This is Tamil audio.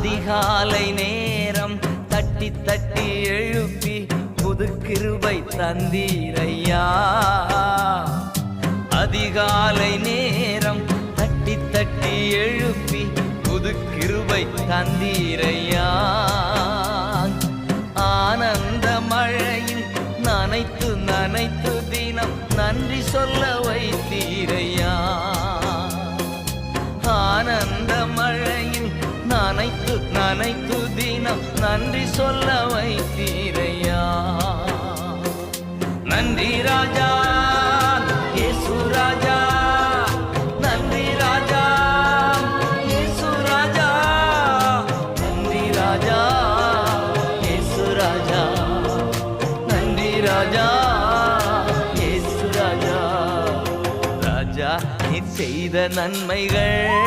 அதிகாலை நேரம் தட்டி தட்டி எழுப்பி புது கிருபை தந்தீரையா. அதிகாலை நேரம் தட்டி தட்டி எழுப்பி புது கிருபை தந்தீரையா. ஆனந்த மழையில் நனைத்து நனைத்து தினம் நன்றி சொல்ல வைத்தீரையா. ஆனந்த மழையில் நனைத்து நனைத்து தினம் நன்றி சொல்ல வைத்தீரையா. நன்றி ராஜா இயேசு ராஜா, நன்றி ராஜா இயேசு ராஜா, நன்றி ராஜா இயேசு ராஜா, நன்றி ராஜா இயேசு ராஜா. ராஜா நீ செய்த நன்மைகள்